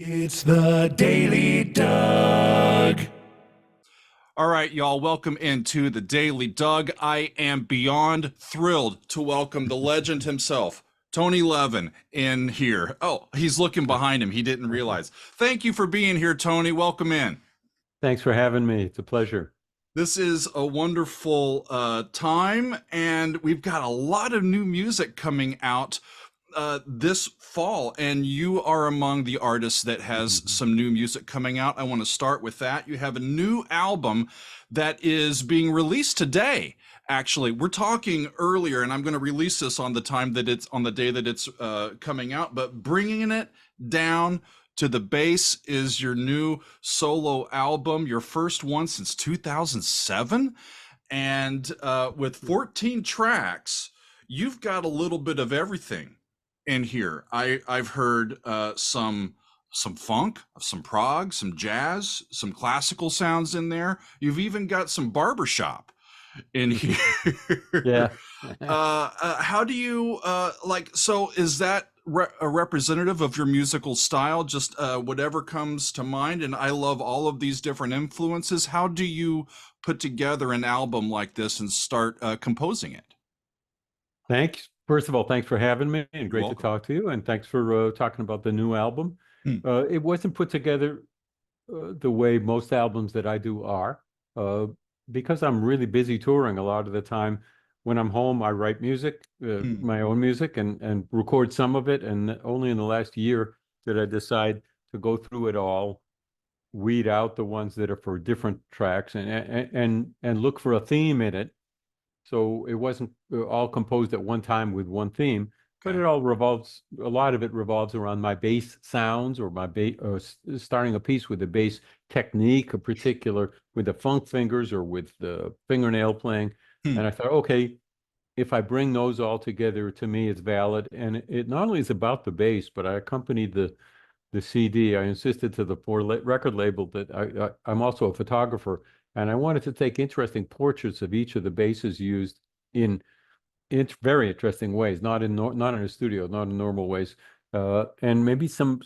It's the Daily Doug. All right, y'all, welcome into the Daily Doug. I am beyond thrilled to welcome the legend himself, Tony Levin, in here. Oh, he's looking behind him. He didn't realize. Thank you for being here, Tony. Welcome in. Thanks for having me. It's a pleasure. This is a wonderful time, and we've got a lot of new music coming out this fall, and you are among the artists that has some new music coming out. I want to start with that. You have a new album that is being released today. Actually, we're talking earlier, and I'm going to release this on the time that it's on the day that it's coming out. But bringing it down to the Bass is your new solo album, your first one since 2007, and with 14 tracks, you've got a little bit of everything in here. I've heard some funk, some prog, some jazz, some classical sounds in there. You've even got some barbershop in here. Yeah. How do you like? So is that a representative of your musical style? Just whatever comes to mind. And I love all of these different influences. How do you put together an album like this and start composing it? Thanks. First of all, thanks for having me and You're great to welcome. talk to you. And thanks for talking about the new album. Hmm. It wasn't put together the way most albums that I do are. Uh, because I'm really busy touring a lot of the time. When I'm home, I write music, Hmm. my own music, and record some of it. And only in the last year did I decide to go through it all, weed out the ones that are for different tracks, and look for a theme in it. So it wasn't all composed at one time with one theme, but Okay. it all revolves, a lot of it revolves around my bass sounds or my bass, or starting a piece with a bass technique, a particular with the funk fingers or with the fingernail playing. Hmm. And I thought, okay, if I bring those all together, to me, it's valid. And it not only is about the bass, but I accompanied the CD. I insisted to the poor record label that I'm also a photographer, and I wanted to take interesting portraits of each of the basses used in very interesting ways, not in a studio, not in normal ways, and maybe some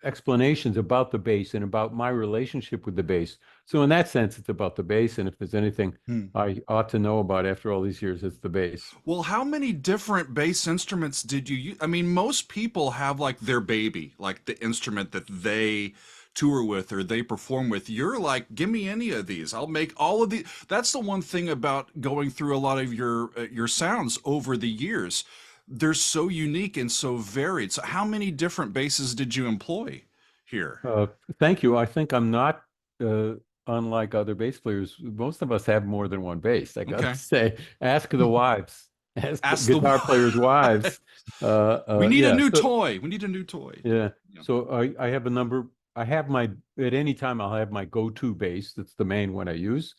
explanations about the bass and about my relationship with the bass. So in that sense, it's about the bass, and if there's anything Hmm. I ought to know about after all these years, it's the bass. Well, how many different bass instruments did you use? I mean, most people have like their baby, like the instrument that they tour with or they perform with. You're like, give me any of these. I'll make all of these. That's the one thing about going through a lot of your sounds over the years. They're so unique and so varied. So how many different basses did you employ here? Uh, Thank you. I think I'm not uh, unlike other bass players. Most of us have more than one bass, I gotta Okay. say. Ask the wives, ask the Ask the guitar players' wives. We need a Yeah. new So toy. We need a new toy. yeah. Yeah. So I have a number. I have my at any time I'll have my go-to bass. That's the main one I use,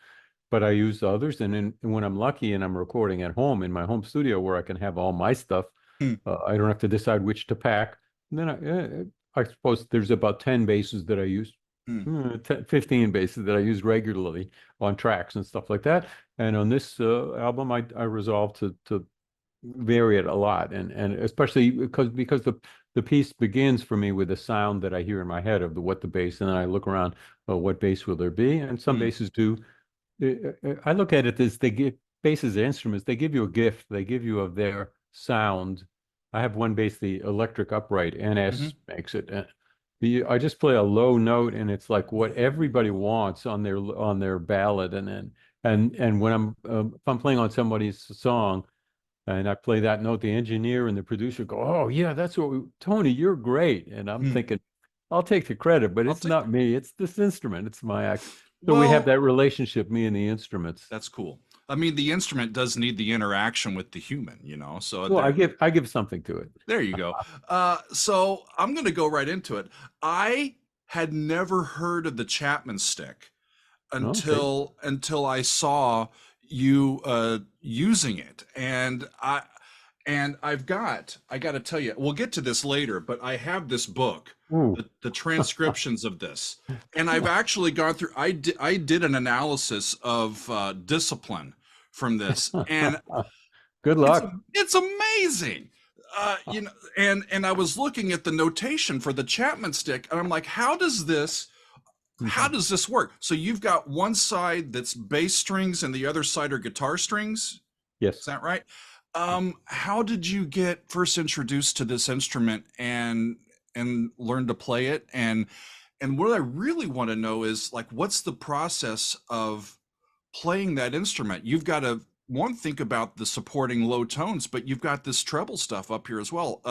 but I use others. And when I'm lucky and I'm recording at home in my home studio where I can have all my stuff, Hmm. I don't have to decide which to pack. And then I suppose there's about 10 basses that I use, Hmm. 10, 15 basses that I use regularly on tracks and stuff like that. And on this album, I resolved to vary it a lot, and especially because the piece begins for me with a sound that I hear in my head of the what the bass, and then I look around, what bass will there be? And some Hmm. basses do. I look at it as they give basses are instruments. They give you a gift. They give you of their sound. I have one bass, the electric upright Hmm. NS makes it. I just play a low note, and it's like what everybody wants on their ballad. And when if I'm playing on somebody's song, and I play that note, the engineer and the producer go, "Oh yeah, that's what Tony, you're great." And I'm Hmm. thinking, I'll take the credit, but I'll it's take not me. It's this instrument. It's my act. So we have Well, that relationship, me and the instruments. that's cool. I mean, the instrument does need the interaction with the human, you know. So Well, there, I give something to it. there you go. So I'm gonna go right into it. I had never heard of the Chapman stick Okay. until I saw you using it, and I got to tell you, we'll get to this later, but I have this book, Ooh. the transcriptions of this, and I've actually gone through. I did an analysis of discipline from this, and Good it's luck. it's amazing. You know, and I was looking at the notation for the Chapman stick, and I'm like, how Mhm. does this work? So you've got one side that's bass strings and the other side are guitar strings. Is Yes. that right? How did you get first introduced to this instrument and learn to play it? And what I really want to know is like, what's the process of playing that instrument? You've got to one think about the supporting low tones, but you've got this treble stuff up here as well.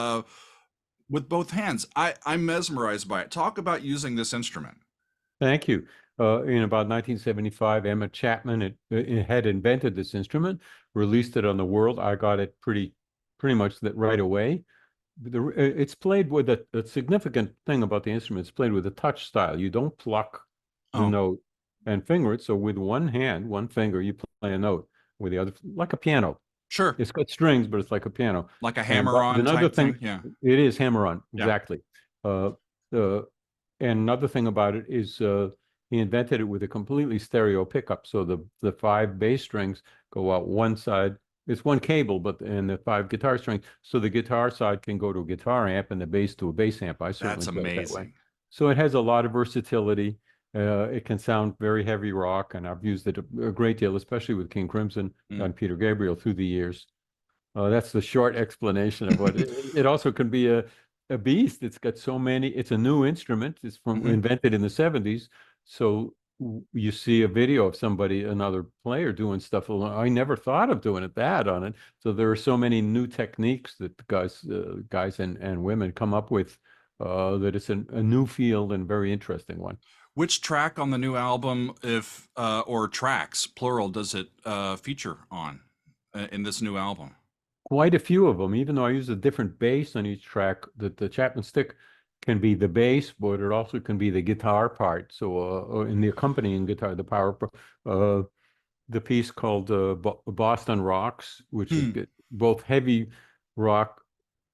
With both hands, I'm mesmerized by it. Talk about using this instrument. Thank you. In about 1975, Emma Chapman it had invented this instrument, released it on the world. I got it pretty much that right away. It's played with a significant thing about the instrument. It's played with a touch style. You don't pluck the Oh, note and finger it. So with one hand, one finger, you play a note. With the other, like a piano. sure. It's got strings, but it's like a piano. Like a And hammer-on another type thing. thing, Yeah. it is hammer-on, Yeah. exactly. Uh, the and another thing about it is he invented it with a completely stereo pickup. So the five bass strings go out one side. It's one cable, but and the five guitar strings. So the guitar side can go to a guitar amp and the bass to a bass amp. I That's certainly play it that way. amazing. So it has a lot of versatility. It can sound very heavy rock, and I've used it a great deal, especially with King Crimson Mm. and Peter Gabriel through the years. That's the short explanation of what it also can be a beast. It's got so many. It's a new instrument. It's from Hmm. invented in the 70s. So you see a video of somebody, another player doing stuff. I never thought of doing it that on it. So there are so many new techniques that guys and women come up with that it's a new field and very interesting one. Which track on the new album, if or tracks plural, does it feature on in this new album? Quite a few of them, even though I use a different bass on each track, the Chapman stick can be the bass, but it also can be the guitar part. So in the accompanying guitar, uh, the piece called Boston Rocks, which is Hmm. both heavy rock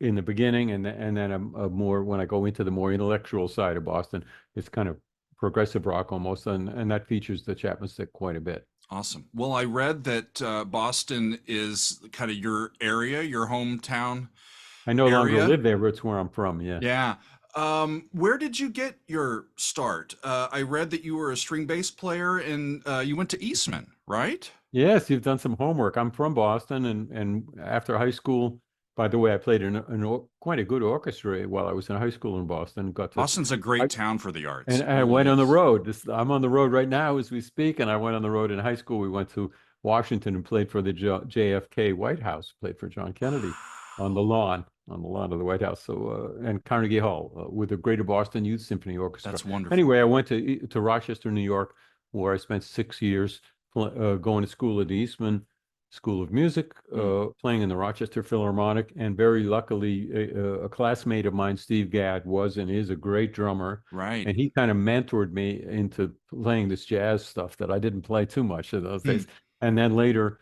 in the beginning and then a more, when I go into the more intellectual side of Boston, it's kind of progressive rock almost, and that features the Chapman stick quite a bit. Awesome. Well, I read that Boston is kind of your area, your hometown I no longer area. live there, but it's where I'm from. Yeah. Yeah. Where did you get your start? I read that you were a string bass player and you went to Eastman, right? Yes, you've done some homework. I'm from Boston, and after high school, by the way, I played in quite a good orchestra while I was in high school in Boston. Boston's a I, great town for the arts. and It I really went on the is. road. I'm on the road right now as we speak, and I went on the road in high school. We went to Washington and played for the JFK White House, played for John Kennedy on the lawn of the White House. So and Carnegie Hall with the Greater Boston Youth Symphony Orchestra. That's wonderful. Anyway, I went to Rochester, New York, where I spent 6 years going to school at the Eastman School of Music, Mm, playing in the Rochester Philharmonic, and very luckily, a classmate of mine, Steve Gadd, was and is a great drummer, right. and he kind of mentored me into playing this jazz stuff that I didn't play too much in those Hmm. days. And then later,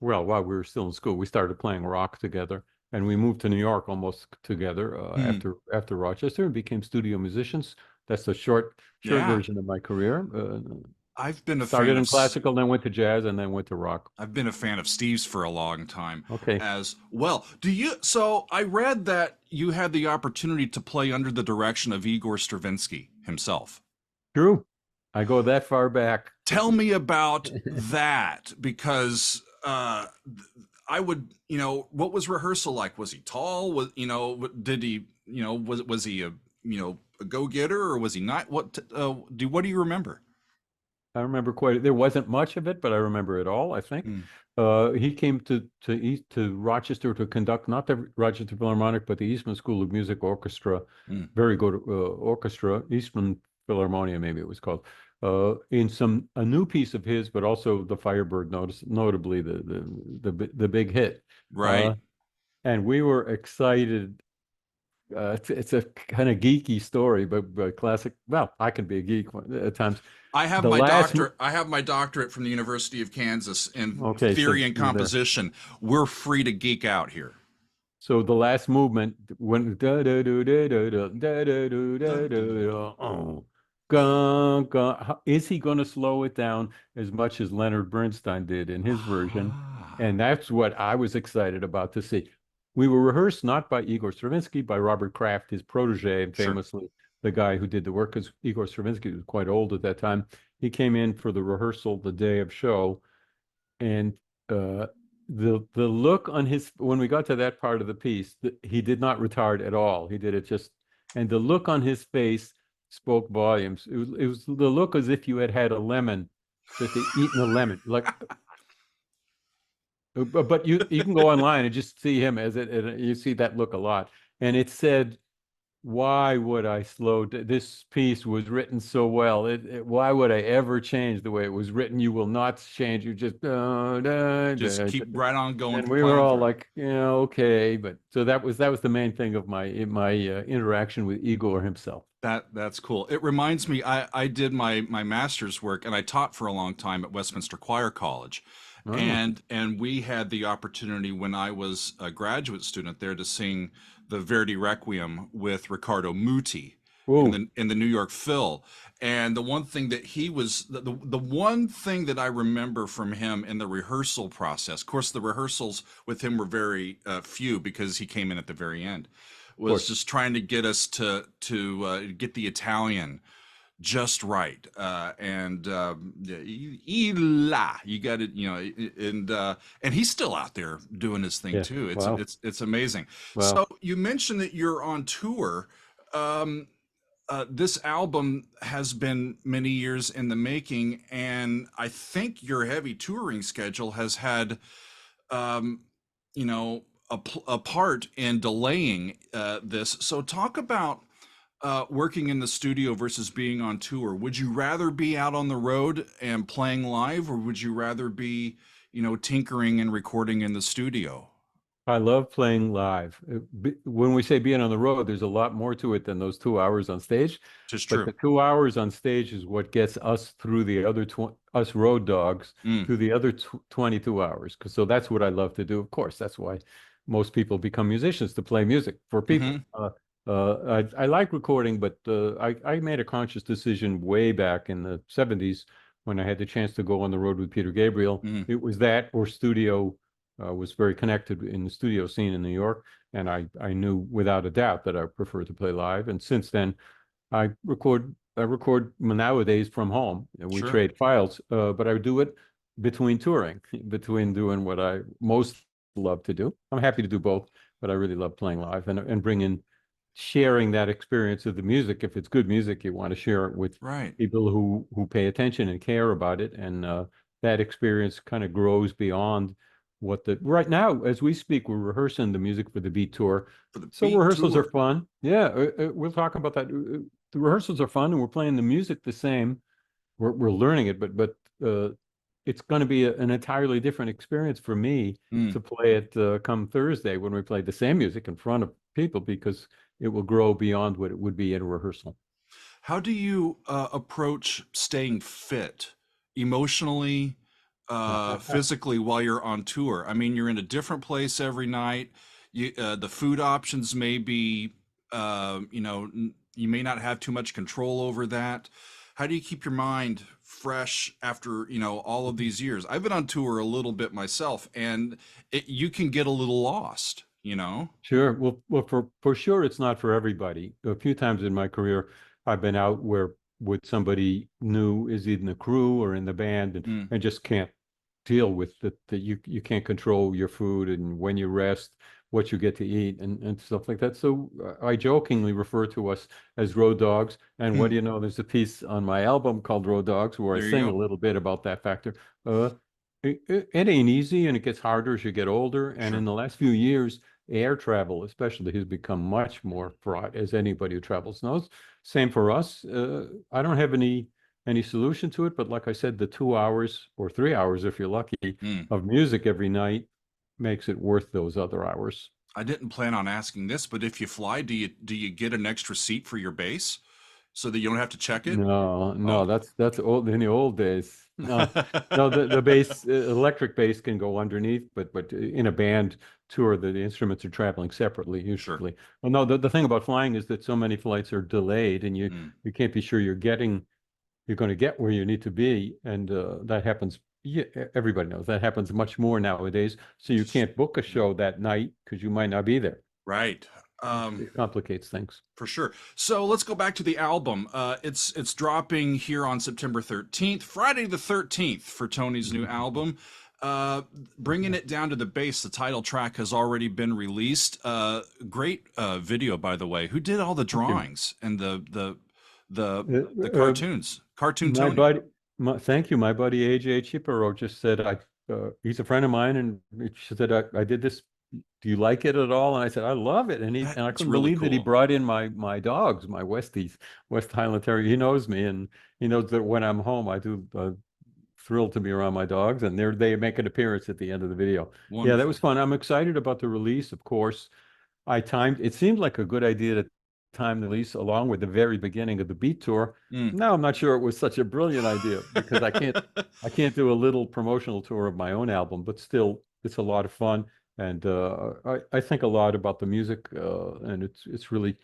well, while we were still in school, we started playing rock together, and we moved to New York almost together Hmm. after Rochester and became studio musicians. That's the short Yeah. version of my career. I've been a fan Started of in classical, then went to jazz, and then went to rock. I've been a fan of Steve's for a long time Okay, as well. So I read that you had the opportunity to play under the direction of Igor Stravinsky himself. true. I go that far back. Tell me about that because I would, what was rehearsal like? Was he tall? Did he, was he a go-getter or was he not? What do you remember? I remember there wasn't much of it, but I remember it all, I think. Hmm. He came to Rochester to conduct not the Rochester Philharmonic, but the Eastman School of Music Orchestra, Hmm. very good orchestra, Eastman Philharmonia, maybe it was called, in a new piece of his, but also the Firebird, notably the big hit. Right. Uh, and we were excited. It's a kind of geeky story, but classic. Well, I can be a geek at times. I have The my last, doctorate. I have my doctorate from the University of Kansas in okay, so theory and you're there. composition. We're free to geek out here. So the last movement, when da da do da da da da da do Dun, da dun, da dun. da, oh, gong, gong. Is he going to slow it down as much as Leonard Bernstein did in his version? Ah. And that's what I was excited about to see. we were rehearsed not by Igor Stravinsky, by Robert Kraft, his protege, and Sure. famously the guy who did the work, because Igor Stravinsky was quite old at that time. He came in for the rehearsal the day of show, and uh, the look on his when we got to that part of the piece, he did not retard at all. He did it just, and the look on his face spoke volumes. It was the look as if you had had a lemon, just eaten a lemon, like. But you can go online and just see him as it, and you see that look a lot. And it said, why would I this piece was written so well. Why would I ever change the way it was written? You will not change. You just Just keep right on going, and we were plowing all through. like, yeah, okay. But so that was the main thing of my interaction with Igor himself. That's cool. It reminds me, I did my master's work and I taught for a long time at Westminster Choir College. Oh, And we had the opportunity when I was a graduate student there to sing the Verdi Requiem with Riccardo Muti oh, in the New York Phil. And the one thing that he was the one thing that I remember from him in the rehearsal process, of course, the rehearsals with him were very few because he came in at the very end, of was course. just trying to get us to get the Italian just right. And you got it, and he's still out there doing his thing Yeah. too. Wow. It's amazing. Wow. So you mentioned that you're on tour. Um, this album has been many years in the making, and I think your heavy touring schedule has had, um, a part in delaying this. So talk about working in the studio versus being on tour. Would you rather be out on the road and playing live, or would you rather be, tinkering and recording in the studio? I love playing live. When we say being on the road, there's a lot more to it than those 2 hours on stage. Just But true. the 2 hours on stage is what gets us through the other us road dogs Mm. through the other 22 hours. So that's what I love to do. Of course, that's why most people become musicians, to play music for people. Hmm. I like recording, but I made a conscious decision way back in the 70s when I had the chance to go on the road with Peter Gabriel. Mm. It was that or studio. Was very connected in the studio scene in New York, and I knew without a doubt that I prefer to play live. And since then, I record nowadays from home. We Sure. trade files, but I do it between touring, between doing what I most love to do. I'm happy to do both, but I really love playing live and sharing that experience of the music. If it's good music, you want to share it with Right. people who pay attention and care about it, and that experience kind of grows beyond what the right now as we speak. We're rehearsing the music for the Beat Tour, For the so Beat rehearsals are Tour. fun. Yeah, we'll talk about that. The rehearsals are fun, and we're playing the music the same. We're learning it, but it's going to be an entirely different experience for me Mm. to play it come Thursday when we play the same music in front of people, because it will grow beyond what it would be in a rehearsal. How do you approach staying fit emotionally, physically while you're on tour? I mean, you're in a different place every night. The food options may be, you may not have too much control over that. How do you keep your mind fresh after, all of these years? I've been on tour a little bit myself, and you can get a little lost, you know? Sure. Well, for sure, it's not for everybody. A few times in my career, I've been out where with somebody new is in the crew or in the band, Mm. and just can't deal with that you can't control your food and when you rest, what you get to eat and stuff like that. So I jokingly refer to us as road dogs. And what Hmm. do you know? There's a piece on my album called Road Dogs where I There you sing a go. little bit about that factor. Uh, it ain't easy, and it gets harder as you get older. And in Sure. the last few years, air travel especially has become much more fraught, as anybody who travels knows. Same for us. I don't have any solution to it, but like I said, the 2 hours or 3 hours, if you're lucky, Mm. of music every night makes it worth those other hours. I didn't plan on asking this, but if you fly, do you get an extra seat for your base so that you don't have to check it? No, Oh. no, that's old in the old days. No, no, the bass, electric bass can go underneath, but in a band tour, the instruments are traveling separately Sure. usually. Well, no, the thing about flying is that so many flights are delayed, and you Mm. you can't be sure you're going to get where you need to be, and that happens Yeah, everybody knows that happens much more nowadays. So you can't book a show that night because you might not be there. Right. It complicates things. For sure. So let's go back to the album. It's dropping here on September 13th, Friday the 13th for Tony's new album. Bringing it down to the bass, the title track has already been released. Great video, by the way. Who did all the Thank you. drawings and the Uh, uh, cartoons? Cartoon my Tony. buddy, thank you. My buddy AJ Chipero just said he's a friend of mine, and he said I did this. Do you like it at all? And I said I love it. And I That's couldn't really believe that he cool. brought in my dogs, my Westies, West Highland Terrier. He knows me, and he knows that when I'm home, I do thrilled to be around my dogs, and they make an appearance at the end of the video. Yeah, that was Wonderful. fun. I'm excited about the release, of course. I timed it seemed like a good idea to time the release along with the very beginning of the Beat Tour. Mm. Now I'm not sure it was such a brilliant idea because I can't do a little promotional tour of my own album, but still it's a lot of fun. And I think a lot about the music, and it's really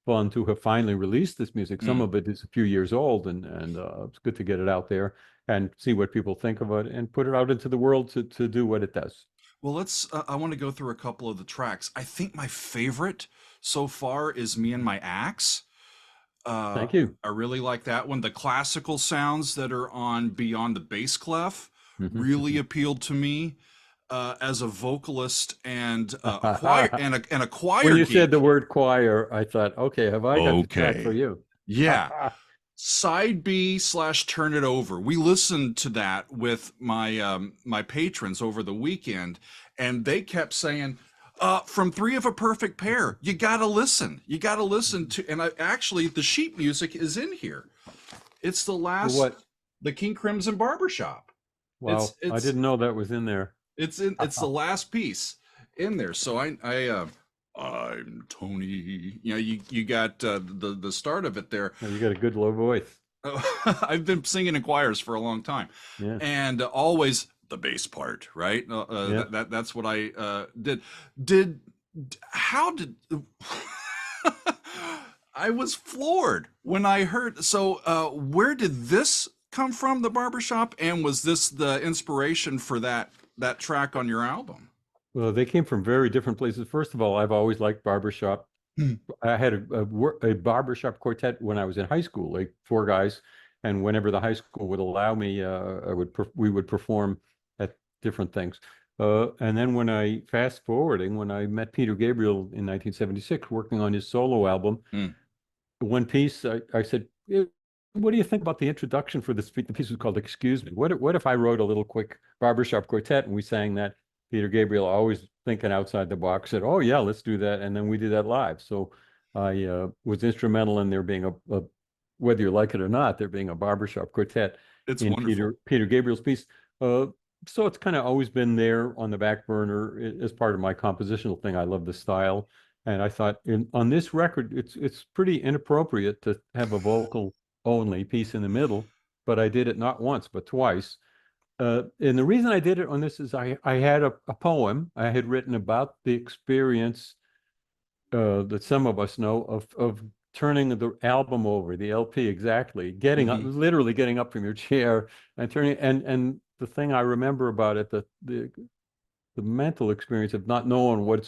fun to have finally released this music. Some Mm. of it is a few years old, and it's good to get it out there and see what people think of it and put it out into the world to do what it does. Well, I want to go through a couple of the tracks. I think my favorite so far is Me and My Axe. Uh, Thank you. I really like that one. The classical sounds that are on Beyond the Bass Clef really appealed to me as a vocalist and a When choir you said the geek. word choir, I thought, okay, have I got the track for Okay. you? Yeah. Side B slash Turn It Over. We listened to that with my patrons over the weekend, and they kept saying, from Three of a Perfect Pair, you gotta listen. You gotta listen to, and actually the sheet music is in here. It's What? the King Crimson Barbershop. It's Wow, I it's didn't know that was in there. it's the last piece in there. So I'm Tony. You know, you got the start of it there. You got a good low voice. I've been singing in choirs for a long time, Yeah, and always the bass part, right? yeah. That's what I did. Did how did I was floored when I heard. So, where did this come from? The barbershop, and was this the inspiration for that track on your album? Well, they came from very different places. First of all, I've always liked barbershop. Hmm. I had a barbershop quartet when I was in high school, like four guys, and whenever the high school would allow me, we would perform at different things. And then fast forwarding, when I met Peter Gabriel in 1976, working on his solo album, Mm. one piece, I said, what do you think about the introduction for this? The piece was called Excuse Me. What if I wrote a little quick barbershop quartet and we sang that? Peter Gabriel, always thinking outside the box, said, "Oh yeah, let's do that," and then we did that live. So I was instrumental in there being whether you like it or not, there being a barbershop quartet It's in wonderful. Peter Gabriel's piece. Uh, so it's kind of always been there on the back burner as part of my compositional thing. I love the style, and I thought on this record, it's pretty inappropriate to have a vocal only piece in the middle, but I did it not once but twice. And the reason I did it on this is I had a poem I had written about the experience that some of us know of turning the album over, the LP exactly, getting up, Hmm. literally getting up from your chair and turning, and the thing I remember about it, the mental experience of not knowing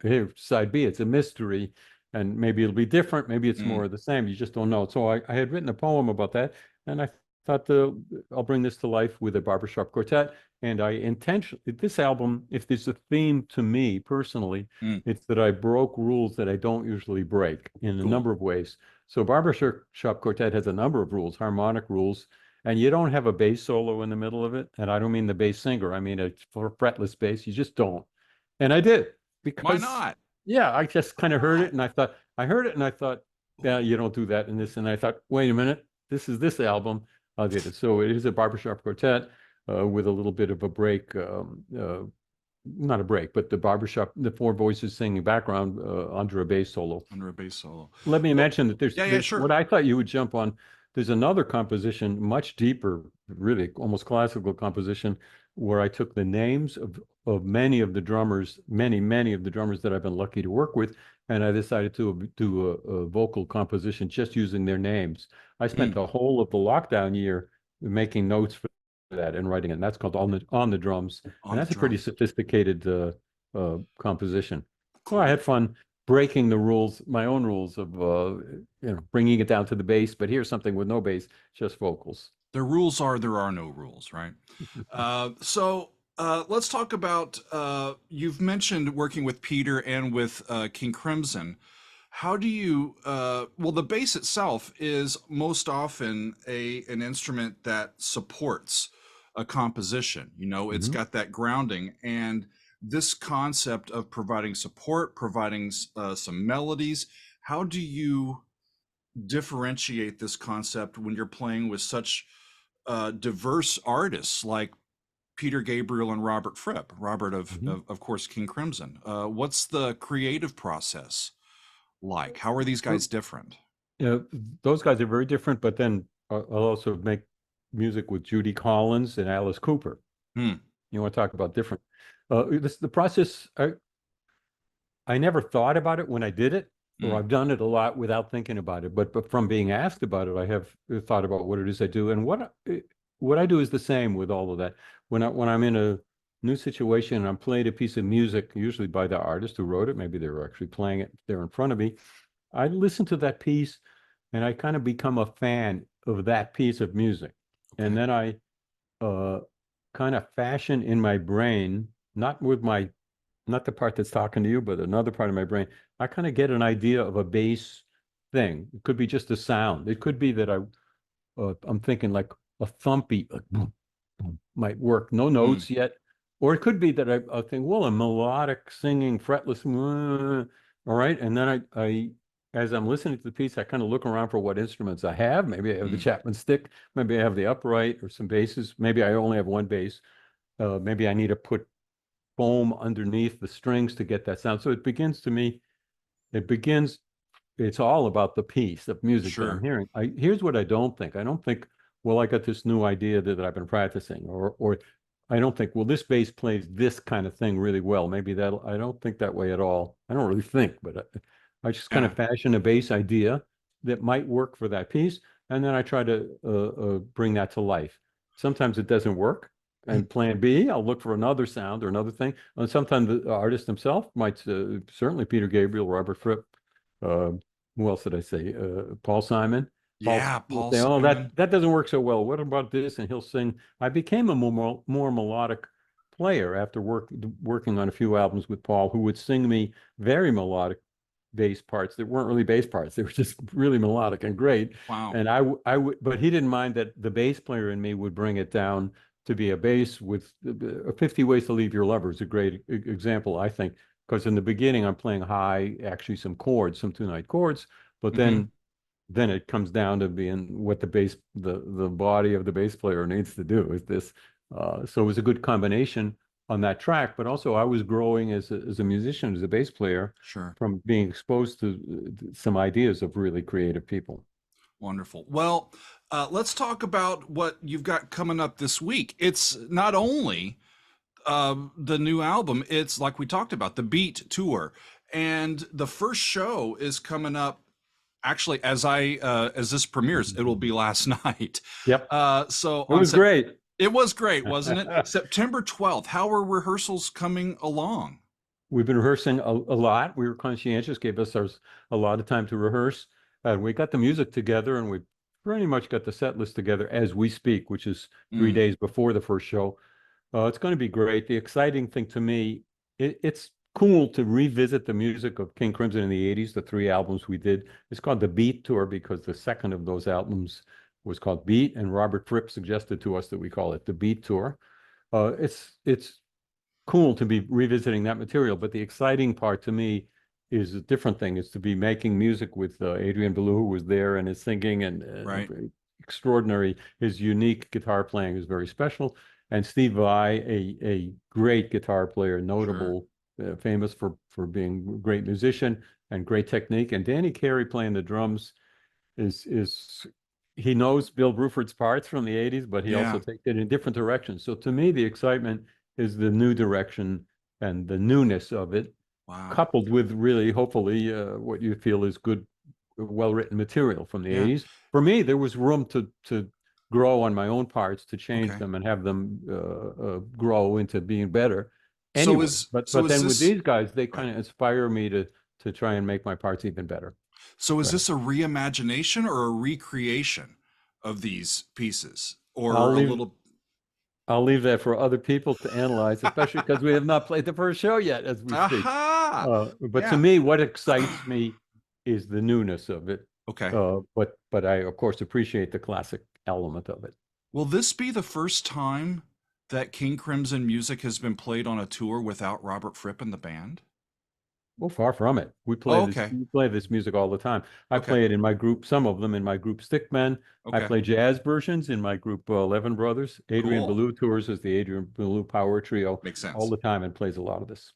here, side B, it's a mystery, and maybe it'll be different, maybe it's Mm. more of the same. You just don't know. So I had written a poem about that, and I thought I'll bring this to life with a barbershop quartet. And I intentionally, this album, if there's a theme to me personally, Mm. it's that I broke rules that I don't usually break in a Cool. number of ways. So barbershop quartet has a number of rules, harmonic rules, and you don't have a bass solo in the middle of it. And I don't mean the bass singer. I mean a fretless bass. You just don't. And I did Why because, not? yeah, I just kind of heard Not. it and I heard it and I thought, yeah, you don't do that in this. And I thought, wait a minute, this is this album. I did it. So it is a barbershop quartet with a little bit of a break, not a break, but the four voices singing background under a bass solo. Under a bass solo. Let me Well, mention that yeah, there's sure. what I thought you would jump on. There's another composition, much deeper, really almost classical composition, where I took the names of many of the drummers, many of the drummers that I've been lucky to work with, and I decided to do a vocal composition just using their names. I spent Mm. the whole of the lockdown year making notes for that and writing it. And that's called On the Drums. On And the that's a pretty drums. sophisticated composition. Well, I Cool. had fun breaking the rules, my own rules of bringing it down to the bass. But here's something with no bass, just vocals. The rules are there are no rules, right? Let's talk about you've mentioned working with Peter and with King Crimson. How do you well, the bass itself is most often an instrument that supports a composition. You know, it's Mhm. got that grounding, and this concept of providing support, providing some melodies. How do you differentiate this concept when you're playing with such diverse artists like Peter Gabriel and Robert Fripp, Robert Mhm. of course King Crimson? What's the creative process like? How are these Well, guys different? yeah, those guys are very different, but then I'll also make music with Judy Collins and Alice Cooper. Hmm. You want to talk about different. The process, I never thought about it when I did it, or Hmm. I've done it a lot without thinking about it. But from being asked about it, I have thought about what it is I do, and what I do is the same with all of that. When I'm in a new situation and I'm playing a piece of music, usually by the artist who wrote it, maybe they were actually playing it there in front of me. I listen to that piece, and I kind of become a fan of that piece of music, and Okay. then I uh, kind of fashion in my brain, not the part that's talking to you, but another part of my brain. I kind of get an idea of a bass thing. It could be just a sound. It could be that I'm thinking like a thumpy like, boom, boom, might work. No Hmm. notes yet. Or it could be that I think, well, a melodic singing, fretless, all right. And then as I'm listening to the piece, I kind of look around for what instruments I have. Maybe I have the Hmm. Chapman stick. Maybe I have the upright or some basses. Maybe I only have one bass. Maybe I need to put foam underneath the strings to get that sound. So it begins, it's all about the piece of music that I'm Sure. hearing. Here's what I don't think. I don't think, well, I got this new idea that I've been practicing, or I don't think, well, this bass plays this kind of thing really well. Maybe I don't think that way at all. I don't really think, but I just kind Yeah. of fashion a bass idea that might work for that piece. And then I try to bring that to life. Sometimes it doesn't work. And plan B, I'll look for another sound or another thing. And sometimes the artist himself might, certainly Peter Gabriel, Robert Fripp, uh, who else did I say? Paul Simon. Paul Yeah, will Paul say, "Oh, Simon. that doesn't work so well. What about this?" And he'll sing. I became a more melodic player after working on a few albums with Paul, who would sing me very melodic bass parts that weren't really bass parts. They were just really melodic and great. Wow. And I would, but he didn't mind that the bass player in me would bring it down to be a bass with 50 Ways to Leave Your Lover is a great example, I think, because in the beginning I'm playing high, actually some chords, some two-night chords, but Hmm. then it comes down to being what the body of the bass player needs to do is this. So it was a good combination on that track, but also I was growing as a musician, as a bass player, Sure. from being exposed to some ideas of really creative people. Wonderful. Well, let's talk about what you've got coming up this week. It's not only the new album, it's like we talked about, the Beat Tour. And the first show is coming up. Actually, as this premieres, it will be last night. Yep, So it on was great. it was great, wasn't it? September 12th. How are rehearsals coming along? We've been rehearsing a lot. We were conscientious, gave us a lot of time to rehearse. We got the music together, and we pretty much got the set list together as we speak, which is three Mm, days before the first show. It's going to be great. The exciting thing to me, it's cool to revisit the music of King Crimson in the 80s, the three albums we did. It's called the Beat Tour because the second of those albums was called Beat, and Robert Fripp suggested to us that we call it the Beat Tour. It's cool to be revisiting that material, but the exciting part to me is a different thing, is to be making music with Adrian Belew, who was there and is singing right. and extraordinary. His unique guitar playing is very special. And Steve Vai, a great guitar player, Sure. notable, famous for being a great musician and great technique. And Danny Carey playing the drums is he knows Bill Bruford's parts from the 80s, but he also Yeah. takes it in different directions. So to me, the excitement is the new direction and the newness of it, Wow. coupled with really, hopefully, what you feel is good, well-written material from the Yeah. 80s. For me, there was room to grow on my own parts to change Okay. them and have them grow into being better So anyway. is But so is then with this these guys, they right? kind of inspire me to try and make my parts even better. So is Right. this a reimagination or a recreation of these pieces, or I'll a leave little? I'll leave that for other people to analyze, especially because we have not played the first show yet as we speak. Aha! But to Yeah. me, what excites me is the newness of it. Okay. But I of course appreciate the classic element of it. Will this be the first time that King Crimson music has been played on a tour without Robert Fripp in the band? Well, far from it. Oh, okay. We play this music all the time. I Okay. play it in my group, some of them in my group Stickmen. I Okay. play jazz versions in my group Levin Brothers. Adrian Cool. Belew tours as the Adrian Belew Power Trio Makes all sense. the time and plays a lot of this.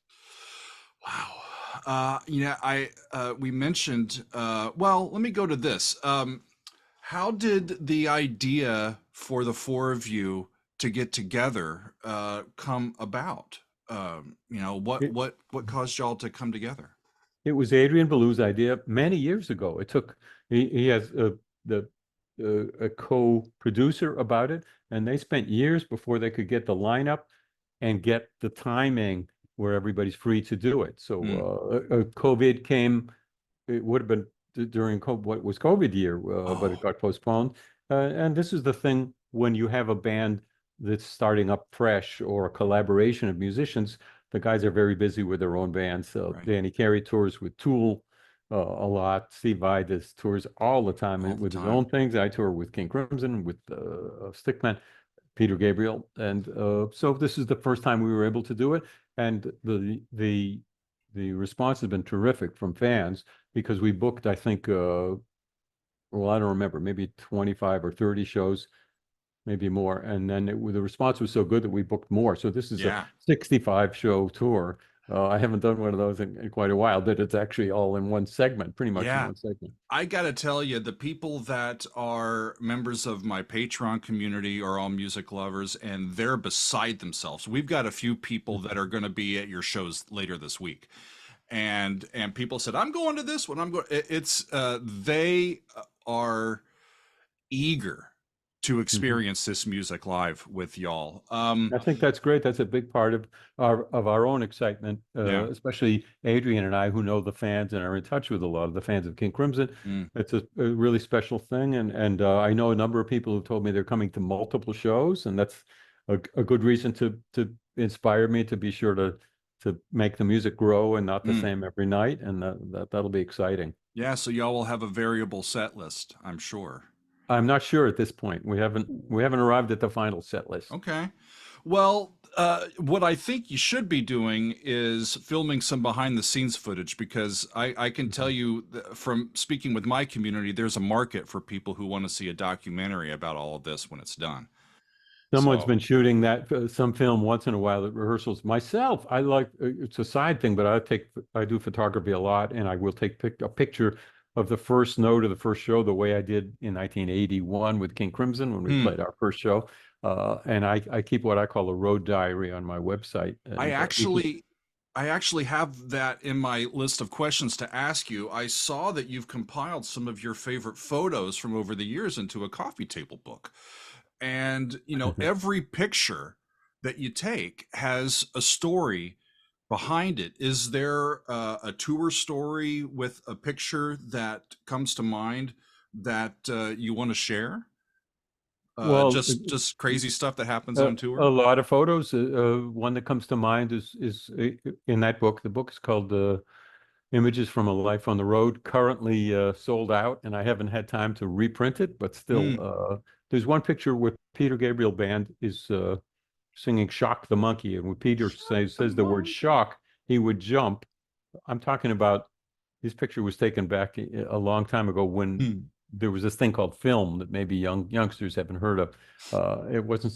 Wow. I we mentioned well, let me go to this. How did the idea for the four of you to get together come about? It, What caused y'all to come together? it was Adrian Belew's idea many years ago. He has a co-producer about it, and they spent years before they could get the lineup and get the timing where everybody's free to do it. Hmm. So COVID came. It would have been during what was COVID year, but it Oh, got postponed. And this is the thing when you have a band that's starting up fresh or a collaboration of musicians, the guys are very busy with their own bands. So right. Danny Carey tours with Tool a lot. Steve Vai does tours all the time All the with his time. own things. I tour with King Crimson, with Stickman, Peter Gabriel, and so this is the first time we were able to do it, and the response has been terrific from fans because we booked, I think, well, I don't remember, maybe 25 or 30 shows, maybe more. And then the response was so good that we booked more. So this is a Yeah. 65 show tour. I haven't done one of those in quite a while, but it's actually all in one segment, pretty much in Yeah. one segment. I gotta tell you, the people that are members of my Patreon community are all music lovers, and they're beside themselves. We've got a few people that are going to be at your shows later this week, and people said, "I'm going to this one. I'm going." It's they are eager to Mhm. experience this music live with y'all. I think that's great. That's a big part of our own excitement, Yeah. especially Adrian and I, who know the fans and are in touch with a lot of the fans of King Crimson. Mm. It's a really special thing, and I know a number of people who told me they're coming to multiple shows, and that's a good reason to inspire me to be sure to make the music grow and not the Mm. same every night, and that'll be exciting. Yeah. So y'all will have a variable set list, I'm sure. I'm not sure at this point. We haven't arrived at the final set list. Okay. Well, what I think you should be doing is filming some behind the scenes footage because I can tell you from speaking with my community, there's a market for people who want to see a documentary about all of this when it's done. Someone's So, been shooting that some film once in a while at rehearsals. Myself, I like it's a side thing, but I do photography a lot, and I will take a picture of the first note of the first show, the way I did in 1981 with King Crimson when we hmm, played our first show. And I keep what I call a road diary on my website, I and actually I actually have that in my list of questions to ask you. I saw that you've compiled some of your favorite photos from over the years into a coffee table book. And, every picture that you take has a story behind it. Is there a tour story with a picture that comes to mind that you want to share? well, Just crazy stuff that happens a, on a tour? lot of photos. One that comes to mind is in that book. The book is called Images from a Life on the Road, currently sold out, and I haven't had time to reprint it, but still, Mm. there's one picture where Peter Gabriel Band is singing Shock the Monkey, and when Peter says the word shock, he would jump. I'm talking about this picture was taken back a long time ago when Hmm. there was this thing called film that maybe youngsters haven't heard of. It wasn't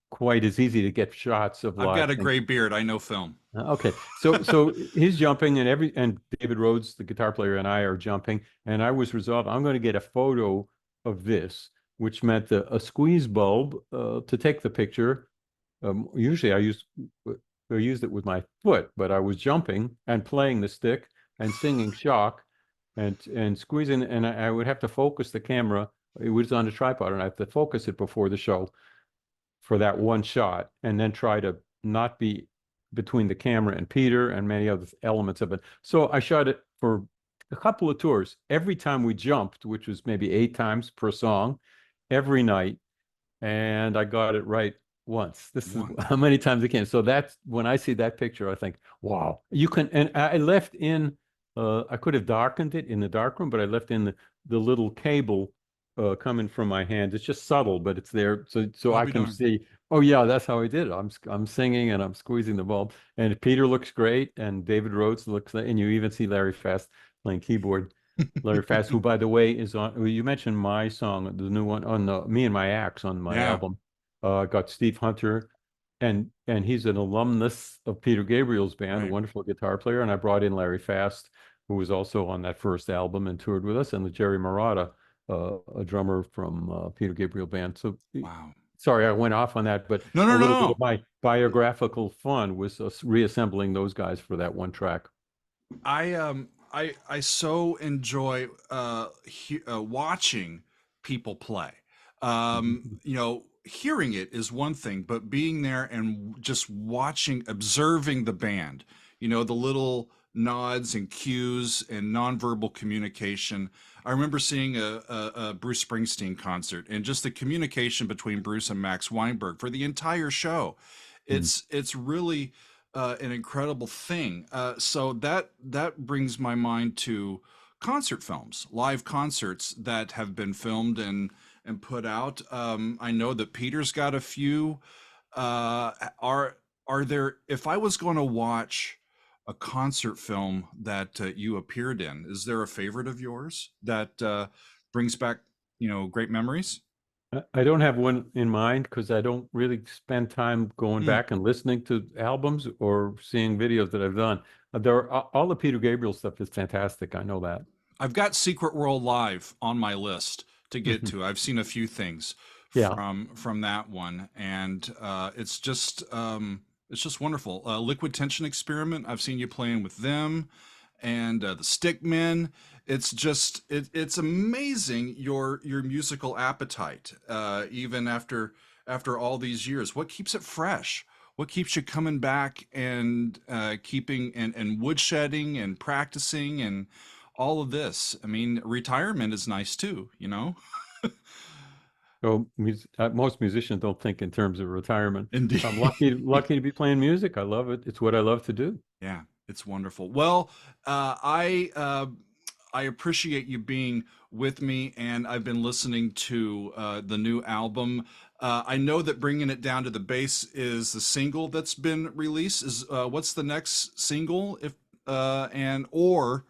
quite as easy to get shots of I've got live a things. gray beard. I know film. Okay, so he's jumping, and David Rhodes, the guitar player, and I are jumping, and I was resolved. I'm going to get a photo of this, which meant a squeeze bulb to take the picture. Usually, I used it with my foot, but I was jumping and playing the stick and singing shock, and squeezing, and I would have to focus the camera it was on a tripod, and I have to focus it before the show for that one shot, and then try to not be between the camera and Peter and many other elements of it. So I shot it for a couple of tours. Every time we jumped, which was maybe 8 times per song, every night, and I got it right once. This is One. how many times I can. So that's when I see that picture, I think, wow, you can. And I left in, I could have darkened it in the darkroom, but I left in the little cable coming from my hand. It's just subtle, but it's there, so I'll I be can darned. see. Oh yeah, that's how I did it. I'm singing and I'm squeezing the bulb, and Peter looks great, and David Rhodes looks, and you even see Larry Fast playing keyboard. Larry Fast, who, by the way, is on. Well, you mentioned my song, the new one on Me and My Axe on my Yeah, album. Got Steve Hunter, and he's an alumnus of Peter Gabriel's band, a right. wonderful guitar player. And I brought in Larry Fast, who was also on that first album and toured with us, and the Jerry Marotta, a drummer from Peter Gabriel band. So, Wow. sorry, I went off on that, but No, a no, little bit of no. my biographical fun was reassembling those guys for that one track. I so enjoy watching people play. Mhm. Hearing it is one thing, but being there and just watching, observing the band, the little nods and cues and nonverbal communication. I remember seeing a Bruce Springsteen concert, and just the communication between Bruce and Max Weinberg for the entire show. Mm. It's really an incredible thing. So that brings my mind to concert films, live concerts that have been filmed and put out. I know that Peter's got a few. Uh, are there? If I was going to watch a concert film that you appeared in, is there a favorite of yours that brings back great memories? I don't have one in mind because I don't really spend time going Hmm. back and listening to albums or seeing videos that I've done. There are all the Peter Gabriel stuff is fantastic. I know that. I've got Secret World Live on my list to get Mhm. to. I've seen a few things Yeah. from that one, and it's just wonderful. Liquid Tension Experiment. I've seen you playing with them, and the Stickmen. It's amazing your musical appetite, even after all these years. What keeps it fresh? What keeps you coming back and keeping and woodshedding and practicing and all of this? I mean, retirement is nice too, you know? So most musicians don't think in terms of retirement. Indeed. I'm lucky to be playing music. I love it. It's what I love to do. Yeah, it's wonderful. Well, I appreciate you being with me, and I've been listening to the new album. I know that Bringing It Down to the Bass is the single that's been released. Is what's the next single? If and or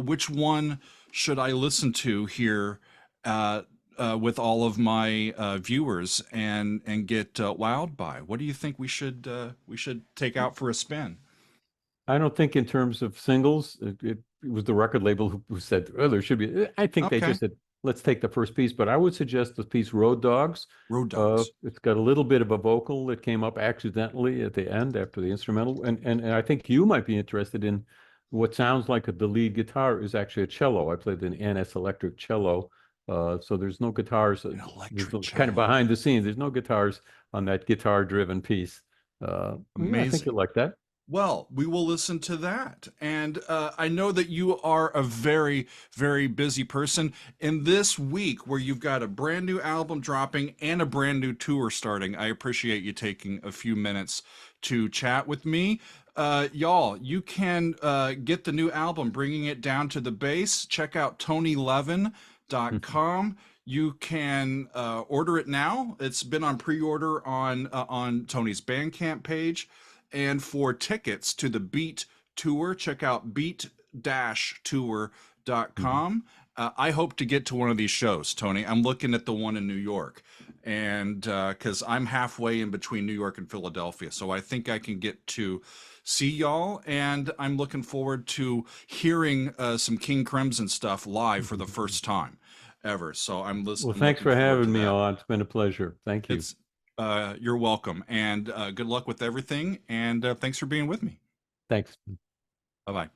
which one should I listen to here with all of my viewers and get wowed by? What do you think we should take out for a spin? I don't think in terms of singles, it was the record label who said, oh, there should be. I think they Okay, just said, let's take the first piece. But I would suggest the piece Road Dogs. Road Dogs. It's got a little bit of a vocal that came up accidentally at the end after the instrumental. And I think you might be interested in what sounds like the lead guitar is actually a cello. I played an NS electric cello. So there's no guitars. An There's electric kind of cello. behind the scenes. There's no guitars on that guitar driven piece. Yeah, I think Amazing. you'll like that. Well, we will listen to that. And I know that you are a very, very busy person. In this week, where you've got a brand new album dropping and a brand new tour starting, I appreciate you taking a few minutes to chat with me. Y'all, you can get the new album, Bringing It Down to the Bass. Check out TonyLevin.com. You can order it now. It's been on pre-order on Tony's Bandcamp page. And for tickets to the Beat Tour, check out beat-tour.com. I hope to get to one of these shows, Tony. I'm looking at the one in New York, and because I'm halfway in between New York and Philadelphia, so I think I can get to see y'all. And I'm looking forward to hearing some King Crimson stuff live for the first time ever. So Well, I'm thanks looking for forward to having me that. on. It's been a pleasure. Thank you. It's you're welcome, and good luck with everything. And thanks for being with me. Thanks. Bye bye.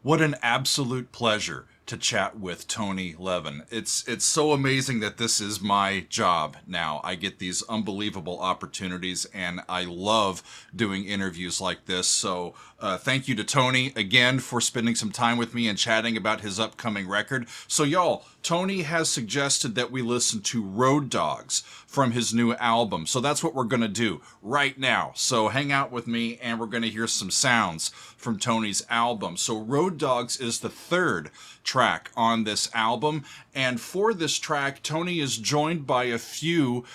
What an absolute pleasure to chat with Tony Levin. It's so amazing that this is my job now. I get these unbelievable opportunities, and I love doing interviews like this. So thank you to Tony again for spending some time with me and chatting about his upcoming record. So y'all, Tony has suggested that we listen to Road Dogs from his new album. So that's what we're going to do right now. So hang out with me, and we're going to hear some sounds from Tony's album. So Road Dogs is the third track on this album. And for this track, Tony is joined by a few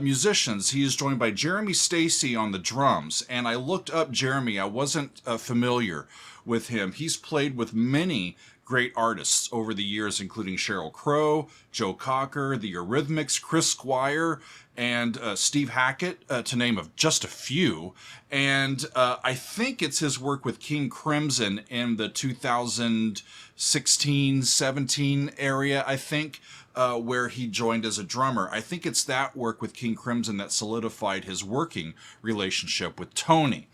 musicians. He is joined by Jeremy Stacy on the drums. And I looked up Jeremy. I wasn't familiar with him. He's played with many great artists over the years, including Sheryl Crow, Joe Cocker, the Eurythmics, Chris Squire, and Steve Hackett, to name of just a few. And I think it's his work with King Crimson in the 2016-17 area, I think, where he joined as a drummer. I think it's that work with King Crimson that solidified his working relationship with Tony.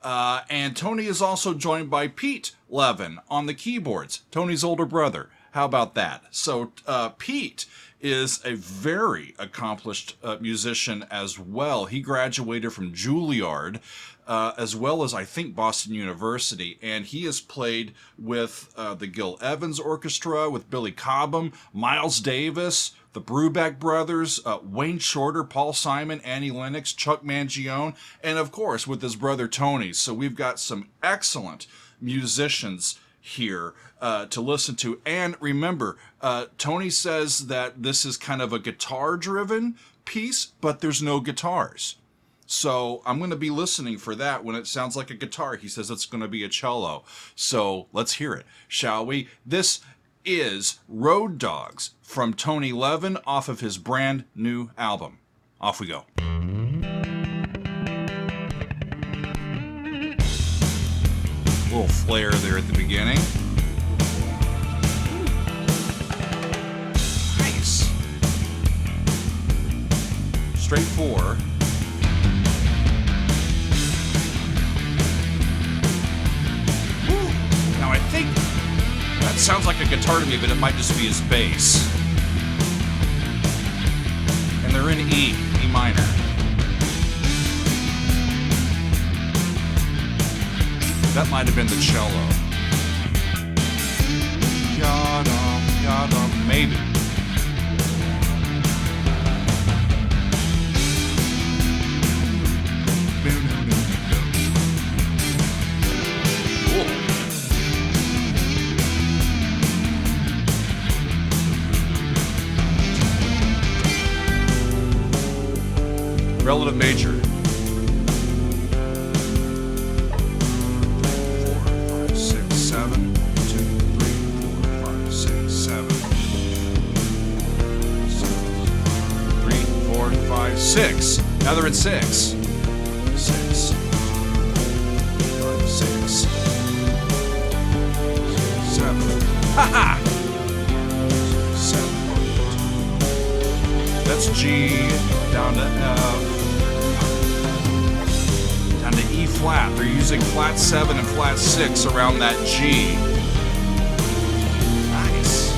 And Tony is also joined by Pete Levin on the keyboards, Tony's older brother. How about that? So Pete is a very accomplished musician as well. He graduated from Juilliard, as well as, I think, Boston University. And he has played with the Gil Evans Orchestra, with Billy Cobham, Miles Davis, the Brubeck Brothers, Wayne Shorter, Paul Simon, Annie Lennox, Chuck Mangione, and of course with his brother Tony. So we've got some excellent musicians here to listen to. And remember, Tony says that this is kind of a guitar-driven piece, but there's no guitars. So I'm going to be listening for that. When it sounds like a guitar, he says it's going to be a cello. So let's hear it, shall we? This is Road Dogs from Tony Levin off of his brand new album. Off we go. A little flair there at the beginning. Nice. Straight four. Woo. Now I think that sounds like a guitar to me, but it might just be his bass. And they're in E minor. That might have been the cello. Yada, maybe. Relative major. 4, 5, 6, 7. 2, 3, 4, 5, 6, 7. 3, 4, 5, 6. Now they're at 6. 6. 5, 6. 7. Ha ha! 7. That's G down to F. Down to E flat. They're using flat 7 and flat 6 around that G. Nice.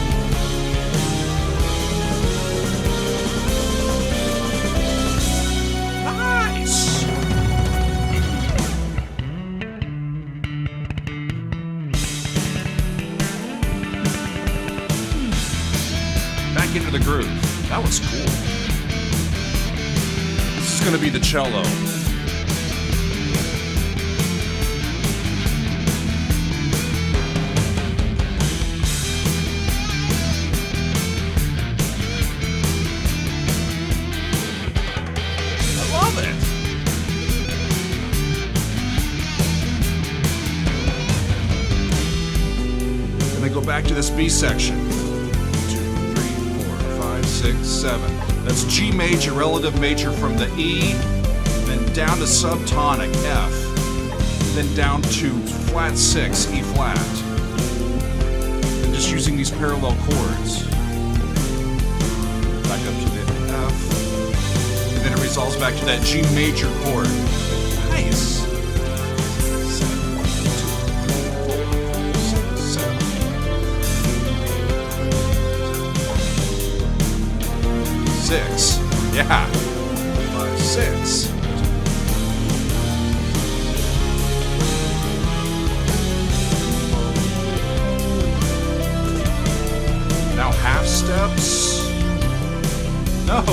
Nice. Back into the groove. That was cool. This is going to be the cello. Back to this B section. 2, 3, 4, 5, 6, 7. That's G major, relative major from the E, then down to subtonic F, then down to flat 6, E flat. And just using these parallel chords. Back up to the F, and then it resolves back to that G major chord. Nice. 6. Yeah. 5, 6. Now half steps. No.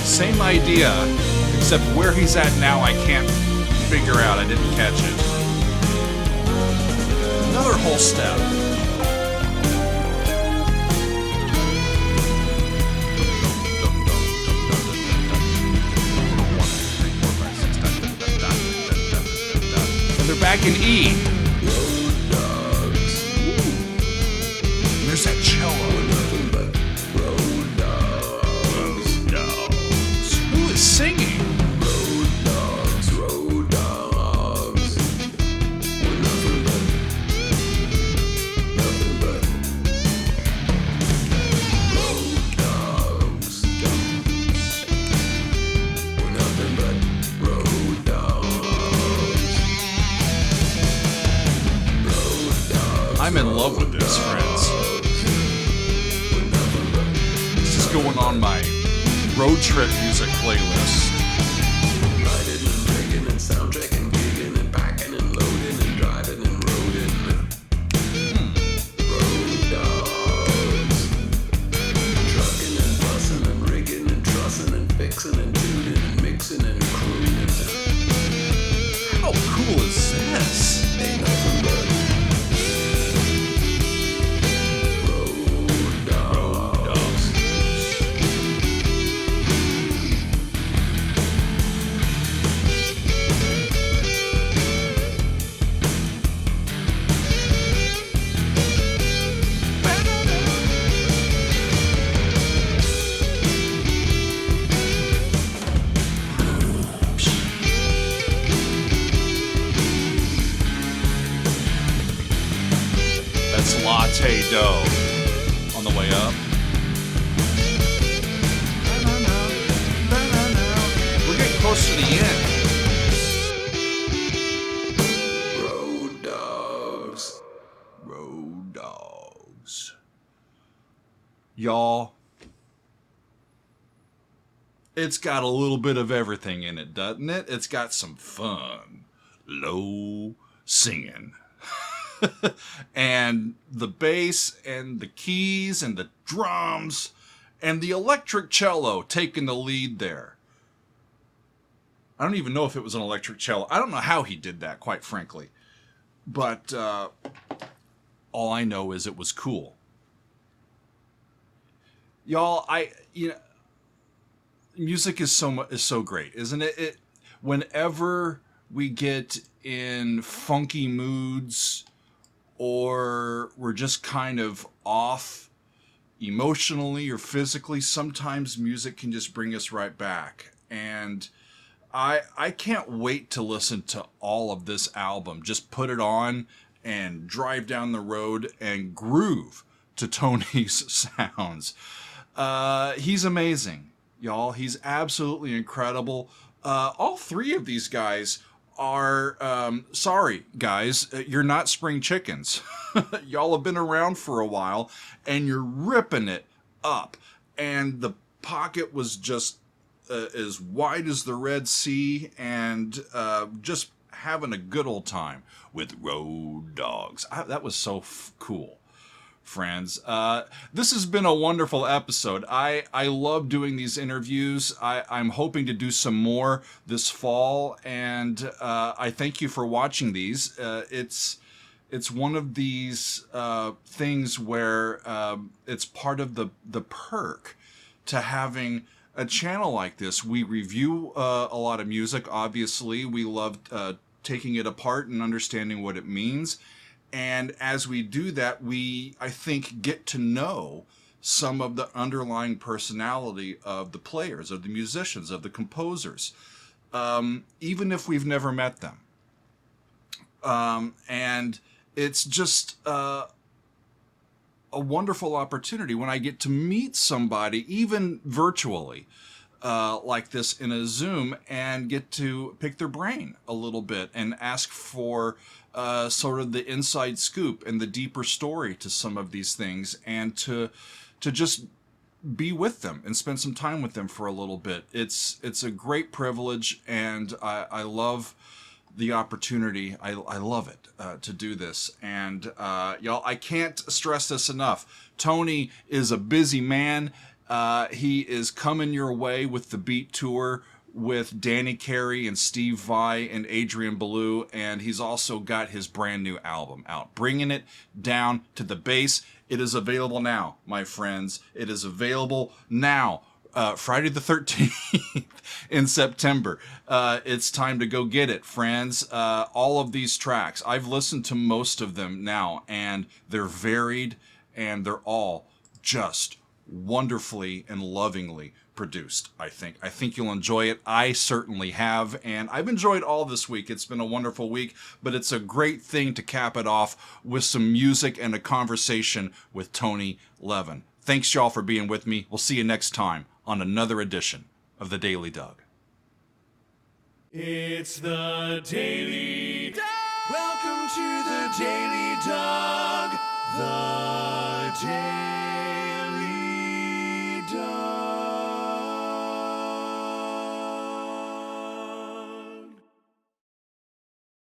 Same idea, except where he's at now I can't figure out. I didn't catch it. Another whole step. And they're back in E. There's that cello. Who is singing? I'm in love with this, friends. This is going on my road trip music playlist. Riding and rigging and soundchecking, gigging and packing and loading and driving and roading. Road dogs. Trucking and bussing and rigging and trussing and fixing and tuning and mixing and crooning. How cool is this? Ain't nothing but latte dough on the way up. We're getting close to the end. road dogs. Road dogs. Y'all, it's got a little bit of everything in it, doesn't it? It's got some fun, low singing. And the bass and the keys and the drums and the electric cello taking the lead there. I don't even know if it was an electric cello. I don't know how he did that, quite frankly. But all I know is it was cool. Y'all, music is so great, isn't it? Whenever we get in funky moods, or we're just kind of off emotionally or physically, sometimes music can just bring us right back. And I can't wait to listen to all of this album. Just put it on and drive down the road and groove to Tony's sounds. He's amazing, y'all. He's absolutely incredible. All three of these guys are, sorry guys, you're not spring chickens. Y'all have been around for a while and you're ripping it up. And the pocket was just as wide as the Red Sea, and just having a good old time with Road Dogs. That was so cool. Friends, this has been a wonderful episode. I love doing these interviews. I'm hoping to do some more this fall, and I thank you for watching these. It's one of these things where it's part of the perk to having a channel like this. We review a lot of music, obviously. We love taking it apart and understanding what it means. And as we do that, we, I think, get to know some of the underlying personality of the players, of the musicians, of the composers, even if we've never met them. And it's just a wonderful opportunity when I get to meet somebody, even virtually, like this in a Zoom and get to pick their brain a little bit and ask for sort of the inside scoop and the deeper story to some of these things, and to just be with them and spend some time with them for a little bit. It's a great privilege, and I love the opportunity. I love it to do this. And y'all, I can't stress this enough. Tony is a busy man. He is coming your way with the Beat Tour with Danny Carey and Steve Vai and Adrian Belew, and he's also got his brand new album out, Bringing It Down to the Bass. It is available now, my friends. It is available now. Friday the 13th in September. It's time to go get it, friends. All of these tracks, I've listened to most of them now, and they're varied, and they're all just wonderfully and lovingly produced. I think you'll enjoy it. I certainly have, and I've enjoyed all this week. It's been a wonderful week, but it's a great thing to cap it off with some music and a conversation with Tony Levin. Thanks, y'all, for being with me. We'll see you next time on another edition of The Daily Doug. It's the Daily Doug. Welcome to the Daily Doug. The Daily